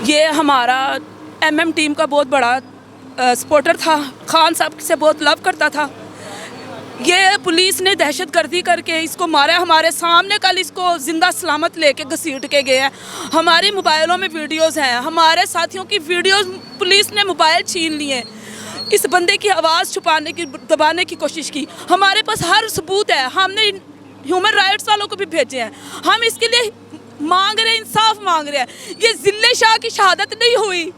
یہ ہمارا MM team کا بہت بڑا سپورٹر تھا، خان صاحب سے بہت لو کرتا تھا. یہ پولیس نے دہشت گردی کر کے اس کو مارا. ہمارے سامنے کل اس کو زندہ سلامت لے کے گھسیٹ کے گئے ہیں. ہماری موبائلوں میں ویڈیوز ہیں، ہمارے ساتھیوں کی ویڈیوز پولیس نے موبائل چھین لیے. اس بندے کی آواز چھپانے کی، دبانے کی کوشش کی. ہمارے پاس ہر ثبوت ہے، ہم نے ہیومن رائٹس والوں کو بھی بھیجے ہیں. ہم اس کے لیے مانگ رہے ہیں، انصاف مانگ رہے ہیں. یہ ذلے شاہ کی شہادت نہیں ہوئی،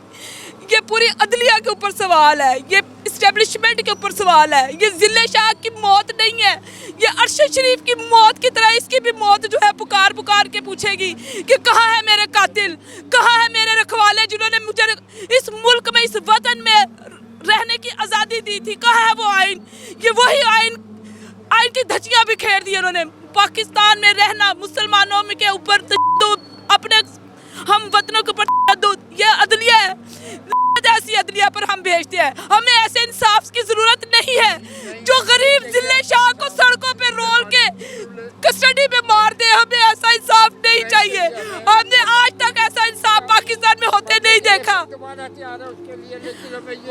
یہ پوری عدلیہ کے اوپر سوال ہے، یہ اسٹیبلشمنٹ کے اوپر سوال ہے. یہ ذلے شاہ کی موت نہیں ہے، یہ ارشد شریف کی موت کی طرح اس کی بھی موت جو ہے پکار پکار کے پوچھے گی کہ کہاں ہے میرے قاتل، کہاں ہے میرے رکھوالے جنہوں نے مجھے اس ملک میں، اس وطن میں رہنے کی آزادی دی تھی. کہاں ہے وہ آئین؟ یہ وہی آئین کی دھچیاں بھی کھیر دی انہوں نے. پاکستان میں رہنا، مسلمانوں کے اوپر تشدد، اپنے ہم وطنوں کے اوپر تشدد، یہ عدلیہ ہے. ایسی عدلیہ پر ہم بھیجتے ہیں. ہمیں ایسے انصاف کی ضرورت نہیں ہے جو غریب ذلے شاہ کو سڑکوں پہ رول کے کسٹڈی میں مار دے. ہمیں ایسا انصاف نہیں چاہیے. ہم نے آج تک ایسا انصاف پاکستان میں ہوتے نہیں دیکھا.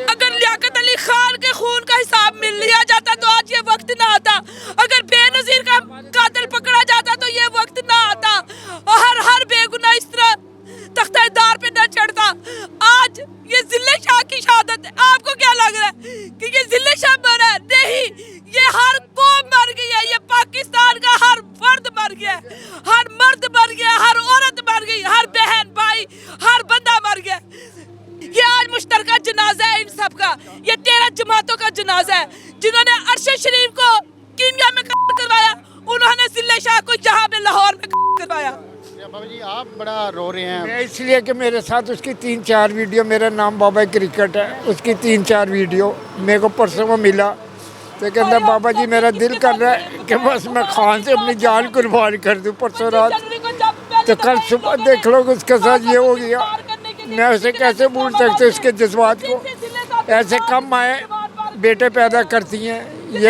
اگر لیاقت علی خان کے خون کا حساب مل لیا جاتا تو آج یہ وقت نہ آتا. اگر بے نظیر کا قاتل پکڑا جاتا تو یہ وقت نہ آتا. ہر بے گناہ اس طرح تختہ دار پہ نہ چڑھتا. آج یہ ذلے شاہ کی شہادت ہے. آپ کو کیا لگ رہا ہے کہ یہ ذلے شاہ مرا ہے؟ نہیں، یہ ہر قوم مر گئی ہے. یہ پاکستان کا ہر فرد مر گیا ہے، ہر مرد مر گیا، ہر عورت مر گئی، ہر بہن بھائی، ہر بندہ مر گیا. یہ آج مشترکہ جنازہ ہے ان سب کا. یہ 13 جماعتوں کا جنازہ ہے. جنہوں نے ارشد شریف کو کینیا میں قتل کروایا، انہوں نے ذلے شاہ کو یہاں میں لاہور میں قتل کروایا. بابا جی آپ بڑا رو رہے ہیں. میں اس لیے کہ میرے ساتھ اس کی 3-4 ویڈیو، میرا نام بابا کرکٹ ہے، اس کی 3-4 ویڈیو میرے کو پرسوں میں ملا تو کہتا بابا جی میرا دل کر رہا ہے کہ بس میں خان سے اپنی جان قربان کر دوں. پرسوں رات تو کل صبح دیکھ لو اس کے ساتھ یہ ہو گیا. میں اسے کیسے بھول سکتے اس کے جذبات کو. ایسے کم آئے بیٹے پیدا کرتی ہیں. یہ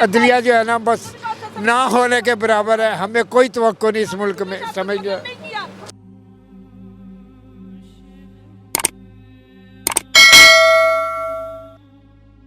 عدلیہ جو ہے نا بس نہ ہونے کے برابر ہے. ہمیں کوئی توقع نہیں اس ملک میں، سمجھ گیا.